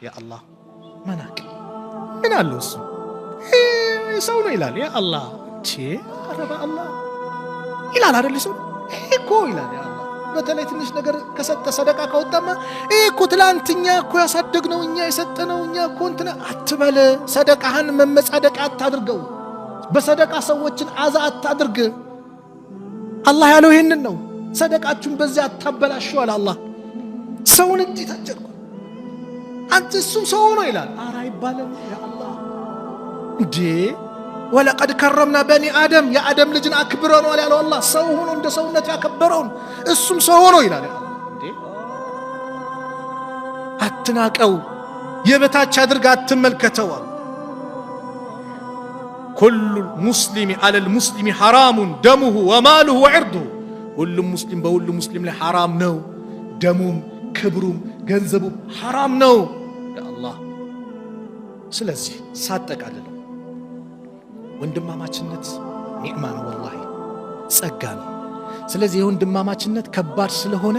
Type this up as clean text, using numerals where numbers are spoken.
ያ አላህ መናቅ ምን አለው እሱ ሰው ነው ይላል። ያ አላህ አረባ አላህ ይላል አይደል? ሰው እኮ ይላል ያ አላህ። በተለይ ትንሽ ነገር ከሰጠ ሰደቃ ካወጣማ እኮ ትላንትኛ እኮ ያሳደግነው እኛ የሰጠነው እኛ እኮ እንትና አትበል። ሰደቃህን መመጻደቅ አታድርገው። በሰደቃ ሰዎችን አዛ አታድርግ። አላህ ያለው ይሄንን ነው። ሰደቃችሁን በዚያ አታበላሹ አለ አላህ። ሰውን እንጂ ታጨርኩ አንተ እሱም ሰው ነው ይላል። ኧረ አይባልም ያ አላህ እንዴ። ወለቀድ ከረምና በኒ አደም የአደም ልጅን አክብረነዋል ያለው አላህ። ሰው ሆኖ እንደ ሰውነት ያከበረውን እሱም ሰው ሆኖ ይላል እንዴ። አትናቀው፣ የበታች አድርጋ አትመልከተው። ኩሉ ሙስሊሚ አለል ሙስሊሚ ሐራሙን ደሙሁ ወማሉሁ ወዕርዱሁ። ሁሉም ሙስሊም በሁሉም ሙስሊም ላይ ሐራም ነው። ደሙም ክብሩም ገንዘቡም ሐራም ነው ለአላህ። ስለዚህ ሳጠቃልለው ወንድማማችነት ኒዕማ ነው፣ ወላሂ ጸጋ ነው። ስለዚህ የወንድማማችነት ከባድ ስለሆነ